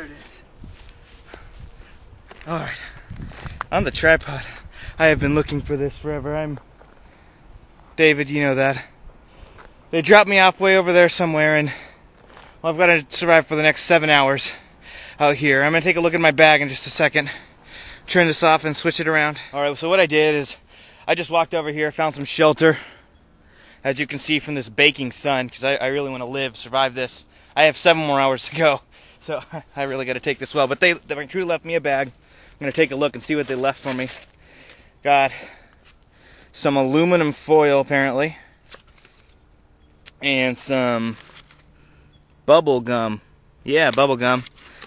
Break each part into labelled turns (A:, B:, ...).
A: it is. Alright. On the tripod. I have been looking for this forever. I'm David, you know that. They dropped me off way over there somewhere, and well, I've got to survive for the next 7 hours out here. I'm going to take a look at my bag in just a second. Turn this off and switch it around. Alright, so what I did is I just walked over here, found some shelter. As you can see from this baking sun, because I really want to survive this. I have 7 more hours to go, so I really got to take this well. But my crew left me a bag. I'm going to take a look and see what they left for me. Got some aluminum foil, apparently, and some bubble gum. Yeah, bubble gum.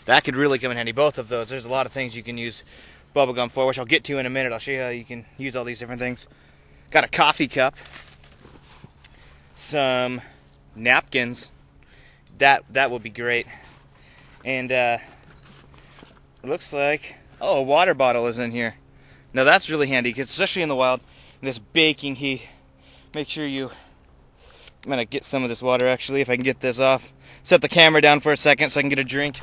A: That could really come in handy, both of those. There's a lot of things you can use bubble gum for, which I'll get to in a minute. I'll show you how you can use all these different things. Got a coffee cup. Some napkins. That will be great. And it looks like, oh, a water bottle is in here. Now that's really handy, because especially in the wild, in this baking heat, make sure I'm gonna get some of this water actually, if I can get this off. Set the camera down for a second so I can get a drink.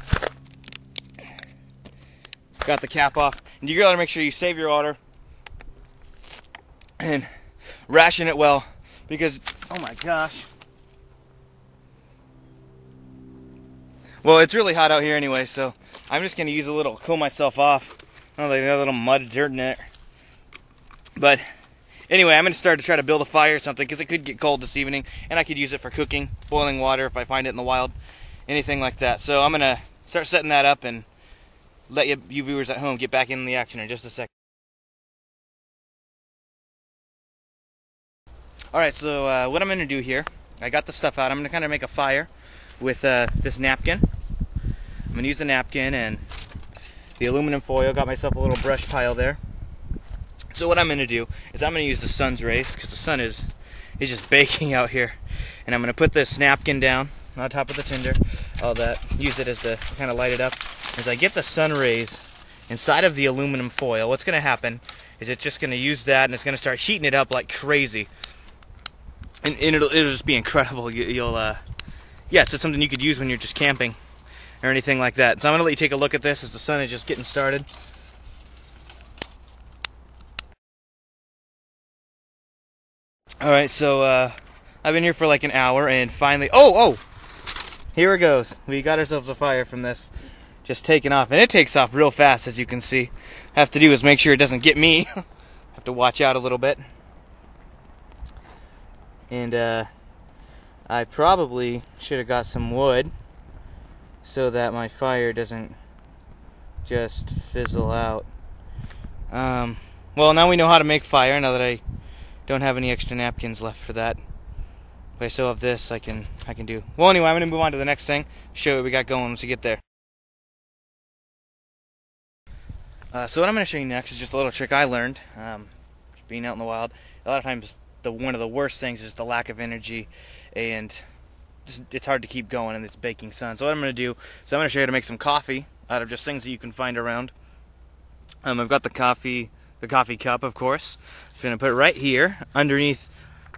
A: Got the cap off. And you gotta make sure you save your water and ration it well, because, oh my gosh. Well, it's really hot out here anyway, so I'm just going to use a little, cool myself off. Oh, they got a little mud, dirt in it. But anyway, I'm going to start to try to build a fire or something, because it could get cold this evening, and I could use it for cooking, boiling water if I find it in the wild, anything like that. So I'm going to start setting that up and let you viewers at home get back in the action in just a second. Alright, so what I'm going to do here, I got the stuff out. I'm going to kind of make a fire with this napkin. I'm going to use the napkin and the aluminum foil. Got myself a little brush pile there. So what I'm going to do is I'm going to use the sun's rays, because the sun is just baking out here. And I'm going to put this napkin down on top of the tinder, all that, use it as to kind of light it up. As I get the sun rays inside of the aluminum foil, what's going to happen is it's just going to use that, and it's going to start heating it up like crazy. And it'll just be incredible. Yeah, so it's something you could use when you're just camping or anything like that. So I'm going to let you take a look at this as the sun is just getting started. Alright, so I've been here for like an hour, and finally, oh! Here it goes. We got ourselves a fire from this. Just taking off. And it takes off real fast, as you can see. Have to do is make sure it doesn't get me. Have to watch out a little bit. And I probably should have got some wood so that my fire doesn't just fizzle out. Well, now we know how to make fire, now that I don't have any extra napkins left for that. But I still have this I can do. Well, anyway, I'm going to move on to the next thing, show you what we got going once we get there. So what I'm going to show you next is just a little trick I learned being out in the wild. A lot of times one of the worst things is the lack of energy, and it's hard to keep going in this baking sun. So what I'm going to do is I'm going to show you how to make some coffee out of just things that you can find around. I've got the coffee cup, of course. I'm going to put it right here underneath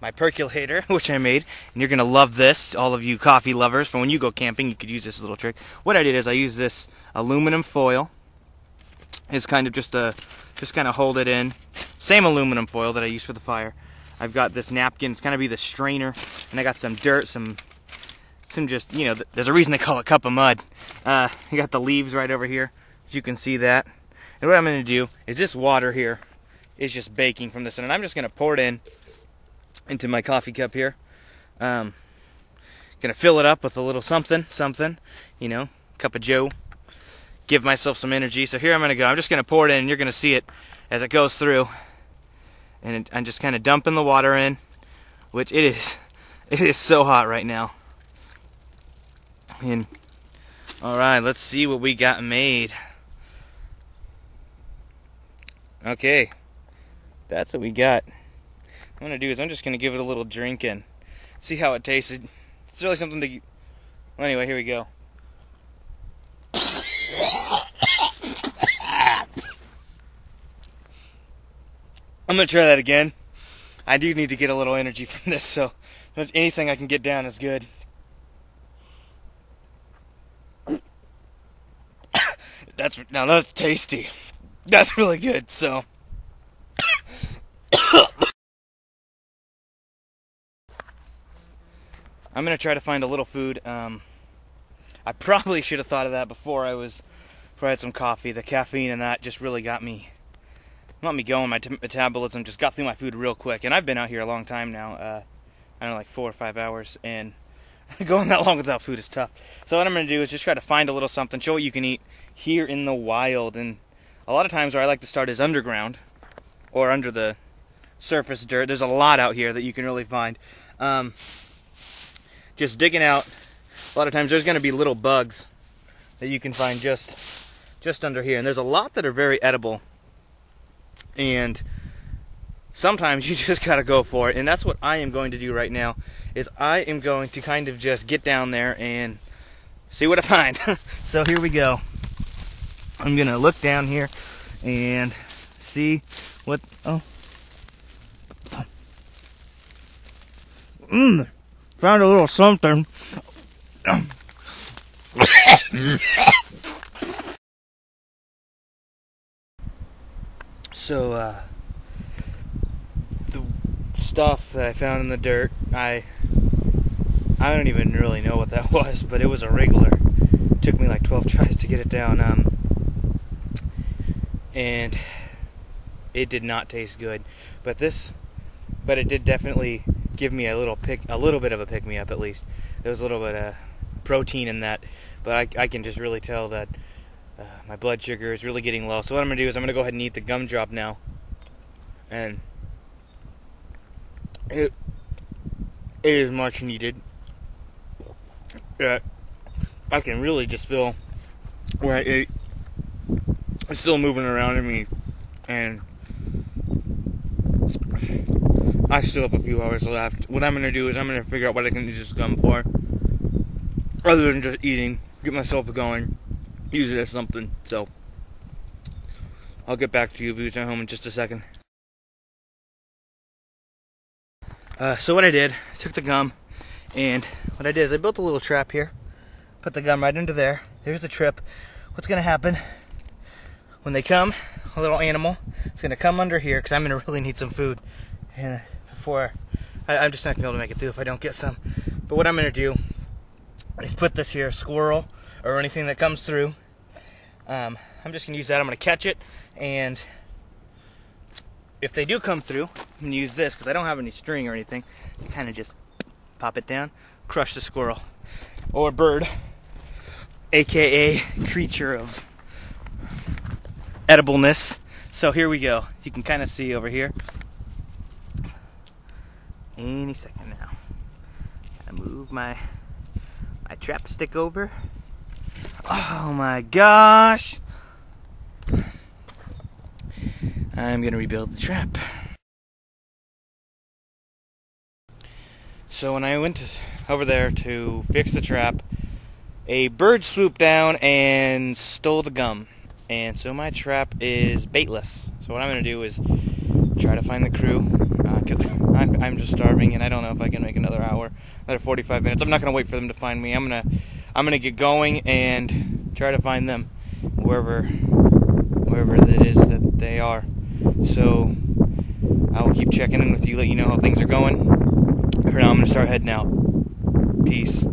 A: my percolator, which I made, and you're going to love this. All of you coffee lovers, for when you go camping, you could use this little trick. What I did is I used this aluminum foil. It's kind of just kind of hold it in. Same aluminum foil that I used for the fire. I've got this napkin. It's going to be the strainer, and I got some dirt, some just, you know, there's a reason they call it cup of mud. I got the leaves right over here, as you can see that. And what I'm going to do is this water here is just baking from this, and I'm just going to pour it into my coffee cup here. Going to fill it up with a little something, you know, cup of joe. Give myself some energy. So here I'm going to go. I'm just going to pour it in, and you're going to see it as it goes through. And I'm just kind of dumping the water in, which it is so hot right now. And alright, let's see what we got made. Okay, that's what we got. What I'm going to do is I'm just going to give it a little drink and see how it tasted. It's really something to... Well, anyway, here we go. I'm going to try that again. I do need to get a little energy from this, so anything I can get down is good. That's tasty. That's really good. So I'm gonna try to find a little food. I probably should have thought of that before I had some coffee. The caffeine and that just really got me going. My metabolism just got through my food real quick. And I've been out here a long time now. I don't know, like 4 or 5 hours, and going that long without food is tough. So what I'm gonna do is just try to find a little something, show what you can eat here in the wild. And a lot of times where I like to start is underground or under the surface dirt. There's a lot out here that you can really find. Just digging out. A lot of times there's going to be little bugs that you can find just under here. And there's a lot that are very edible. And sometimes you just got to go for it. And that's what I am going to do right now, is I am going to kind of just get down there and see what I find. So here we go. I'm going to look down here and see what... Oh. Found a little something. So, the stuff that I found in the dirt, I don't even really know what that was, but it was a wriggler. It took me like 12 tries to get it down, and it did not taste good. But it did definitely give me a little bit of a pick-me-up at least. There was a little bit of protein in that, but I can just really tell that my blood sugar is really getting low. So what I'm going to do is I'm going to go ahead and eat the gumdrop now. And it is much needed. I can really just feel where I ate. It's still moving around in me, and I still have a few hours left. What I'm going to do is I'm going to figure out what I can use this gum for, rather than just eating, get myself going, use it as something. So I'll get back to you viewers at home in just a second. So what I did, I took the gum, and what I did is I built a little trap here, put the gum right into there. There's the trip. What's going to happen when they come, a little animal, it's going to come under here, because I'm going to really need some food. And I'm just not going to be able to make it through if I don't get some. But what I'm going to do is put this here, squirrel, or anything that comes through. I'm just going to use that. I'm going to catch it, and if they do come through, I'm going to use this, because I don't have any string or anything. Kind of just pop it down, crush the squirrel, or bird, aka creature of edibleness. So here we go. You can kind of see over here. Any second now. Gotta move my trap stick over. Oh my gosh! I'm gonna rebuild the trap. So when I went over there to fix the trap, a bird swooped down and stole the gum. And so my trap is baitless. So what I'm gonna do is try to find the crew. I'm just starving, and I don't know if I can make another 45 minutes. I'm not gonna wait for them to find me. I'm gonna get going and try to find them wherever it is that they are. So I will keep checking in with you, let you know how things are going. For now, I'm gonna start heading out. Peace.